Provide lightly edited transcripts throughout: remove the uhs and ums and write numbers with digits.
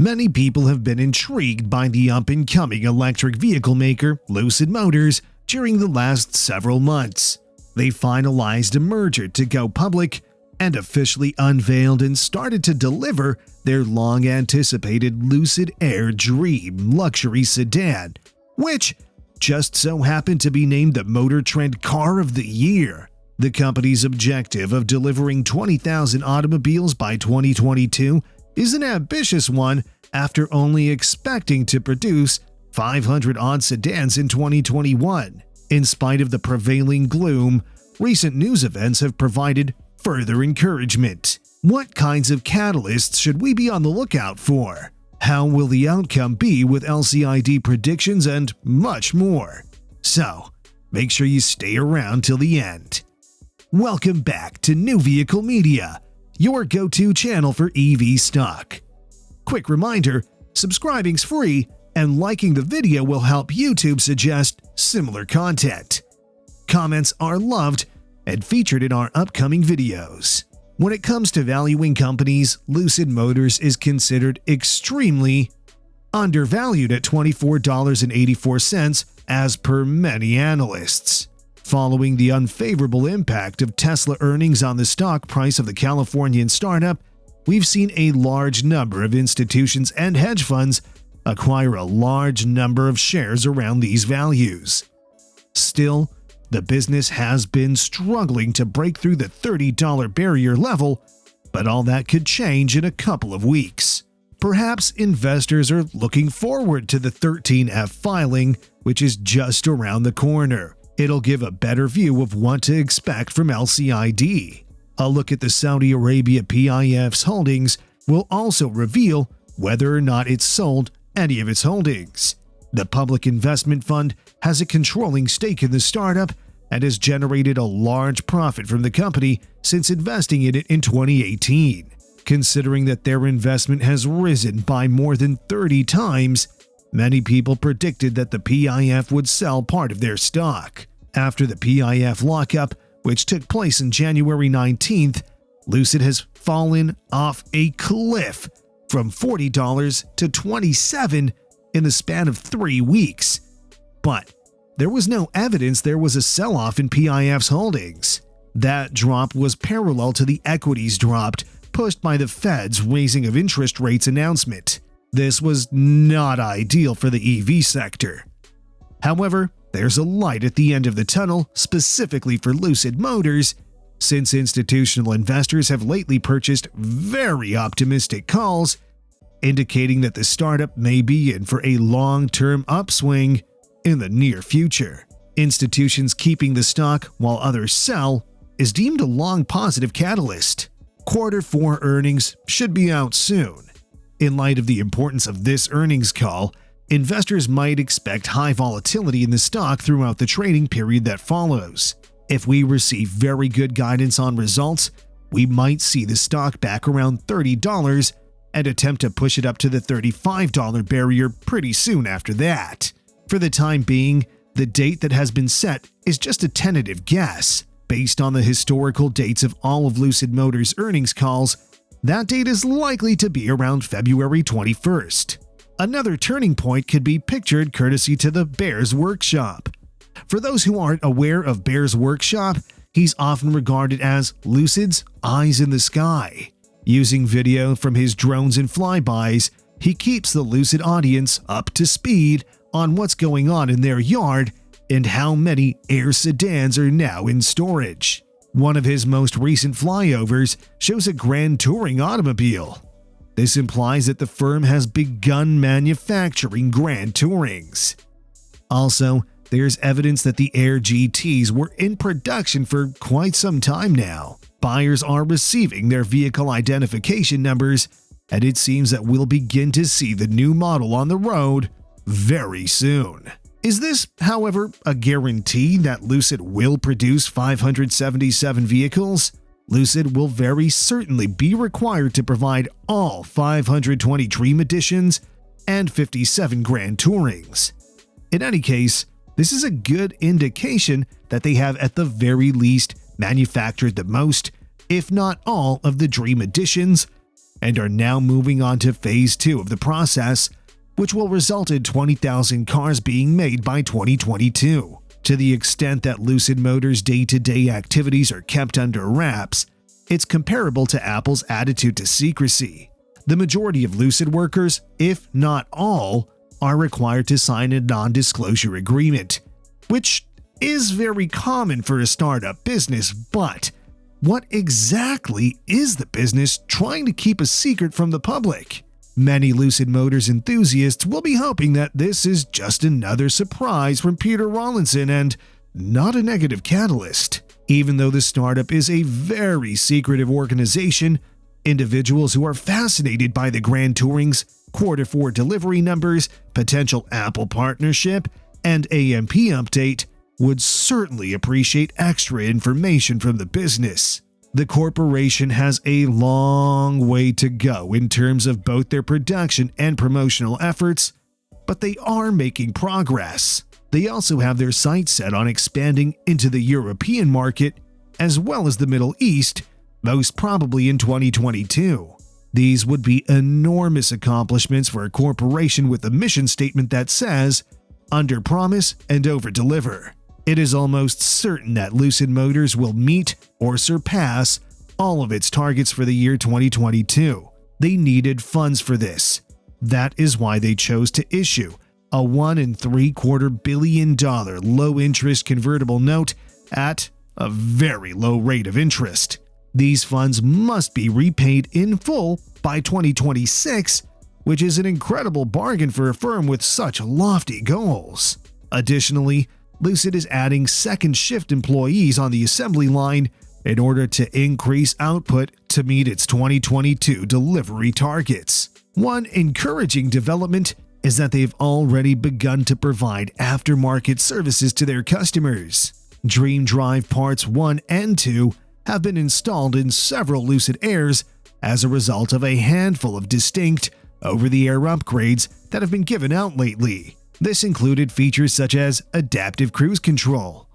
Many people have been intrigued by the up-and-coming electric vehicle maker Lucid Motors during the last several months. They finalized a merger to go public and officially unveiled and started to deliver their long-anticipated Lucid Air Dream luxury sedan, which just so happened to be named the MotorTrend Car of the Year. The company's objective of delivering 20,000 automobiles by 2022 is an ambitious one after only expecting to produce 500-odd sedans in 2021. In spite of the prevailing gloom, recent news events have provided further encouragement. What kinds of catalysts should we be on the lookout for? How will the outcome be with LCID predictions and much more? So, make sure you stay around till the end. Welcome back to NewVehicleMedia, your go-to channel for EV stock. Quick reminder, subscribing's free and liking the video will help YouTube suggest similar content. Comments are loved and featured in our upcoming videos. When it comes to valuing companies, Lucid Motors is considered extremely undervalued at $24.84 as per many analysts. Following the unfavorable impact of Tesla earnings on the stock price of the Californian startup, we've seen a large number of institutions and hedge funds acquire a large number of shares around these values. Still, the business has been struggling to break through the $30 barrier level, but all that could change in a couple of weeks. Perhaps investors are looking forward to the 13F filing, which is just around the corner. It'll give a better view of what to expect from LCID. A look at the Saudi Arabia PIF's holdings will also reveal whether or not it's sold any of its holdings. The public investment fund has a controlling stake in the startup and has generated a large profit from the company since investing in it in 2018. Considering that their investment has risen by more than 30 times, many people predicted that the PIF would sell part of their stock. After the PIF lockup, which took place on January 19th, Lucid has fallen off a cliff from $40 to $27 in the span of 3 weeks. But there was no evidence there was a sell-off in PIF's holdings. That drop was parallel to the equities dropped, pushed by the Fed's raising of interest rates announcement. This was not ideal for the EV sector. However, there's a light at the end of the tunnel specifically for Lucid Motors, since institutional investors have lately purchased very optimistic calls, indicating that the startup may be in for a long-term upswing in the near future. Institutions keeping the stock while others sell is deemed a long positive catalyst. Q4 earnings should be out soon. In light of the importance of this earnings call, investors might expect high volatility in the stock throughout the trading period that follows. If we receive very good guidance on results, we might see the stock back around $30 and attempt to push it up to the $35 barrier pretty soon after that. For the time being, the date that has been set is just a tentative guess. Based on the historical dates of all of Lucid Motors' earnings calls, that date is likely to be around February 21st. Another turning point could be pictured courtesy to the Bears Workshop. For those who aren't aware of Bears Workshop, he's often regarded as Lucid's eyes in the sky. Using video from his drones and flybys, he keeps the Lucid audience up to speed on what's going on in their yard and how many Air sedans are now in storage. One of his most recent flyovers shows a Grand Touring automobile. This implies that the firm has begun manufacturing Grand Tourings. Also, there's evidence that the Air GTs were in production for quite some time now. Buyers are receiving their vehicle identification numbers, and it seems that we'll begin to see the new model on the road very soon. Is this, however, a guarantee that Lucid will produce 577 vehicles? Lucid will very certainly be required to provide all 520 Dream Editions and 57 Grand Tourings. In any case, this is a good indication that they have at the very least manufactured the most, if not all, of the Dream Editions, and are now moving on to phase 2 of the process, which will result in 20,000 cars being made by 2022. To the extent that Lucid Motors' day-to-day activities are kept under wraps, it's comparable to Apple's attitude to secrecy. The majority of Lucid workers, if not all, are required to sign a non-disclosure agreement, which is very common for a startup business, but what exactly is the business trying to keep a secret from the public? Many Lucid Motors enthusiasts will be hoping that this is just another surprise from Peter Rawlinson and not a negative catalyst. Even though the startup is a very secretive organization, individuals who are fascinated by the Grand Touring's Q4 delivery numbers, potential Apple partnership, and AMP update would certainly appreciate extra information from the business. The corporation has a long way to go in terms of both their production and promotional efforts, but they are making progress. They also have their sights set on expanding into the European market as well as the Middle East, most probably in 2022. These would be enormous accomplishments for a corporation with a mission statement that says, "Under promise and over deliver." It is almost certain that Lucid Motors will meet or surpass all of its targets for the year 2022. They needed funds for this. That is why they chose to issue a $1.75 billion low-interest convertible note at a very low rate of interest. These funds must be repaid in full by 2026, which is an incredible bargain for a firm with such lofty goals. Additionally, Lucid is adding second shift employees on the assembly line in order to increase output to meet its 2022 delivery targets. One encouraging development is that they've already begun to provide aftermarket services to their customers. Dream Drive Parts 1 and 2 have been installed in several Lucid Airs as a result of a handful of distinct over-the-air upgrades that have been given out lately. This included features such as adaptive cruise control.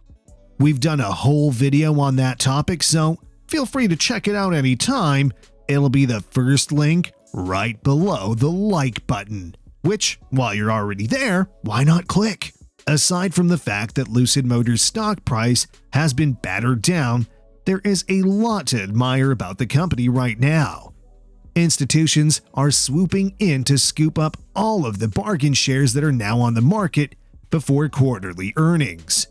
We've done a whole video on that topic, so feel free to check it out anytime. It'll be the first link right below the like button, which, while you're already there, why not click? Aside from the fact that Lucid Motors' stock price has been battered down, there is a lot to admire about the company right now. Institutions are swooping in to scoop up all of the bargain shares that are now on the market before quarterly earnings.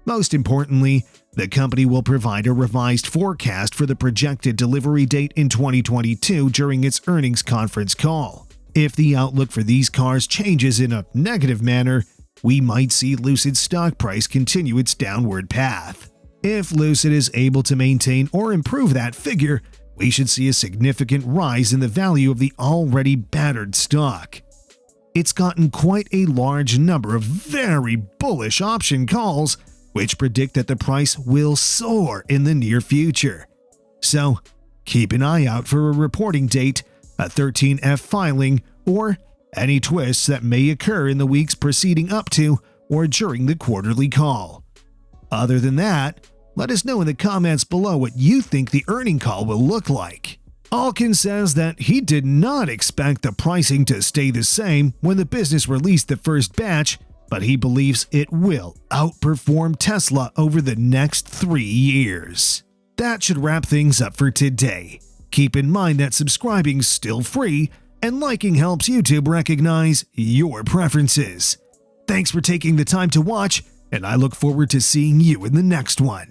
Most importantly, the company will provide a revised forecast for the projected delivery date in 2022 during its earnings conference call. If the outlook for these cars changes in a negative manner, we might see Lucid's stock price continue its downward path. If Lucid is able to maintain or improve that figure, we should see a significant rise in the value of the already battered stock. It's gotten quite a large number of very bullish option calls, which predict that the price will soar in the near future. So, keep an eye out for a reporting date, a 13F filing, or any twists that may occur in the weeks preceding up to or during the quarterly call. Other than that, let us know in the comments below what you think the earning call will look like. Alkin says that he did not expect the pricing to stay the same when the business released the first batch, but he believes it will outperform Tesla over the next 3 years. That should wrap things up for today. Keep in mind that subscribing's still free, and liking helps YouTube recognize your preferences. Thanks for taking the time to watch, and I look forward to seeing you in the next one.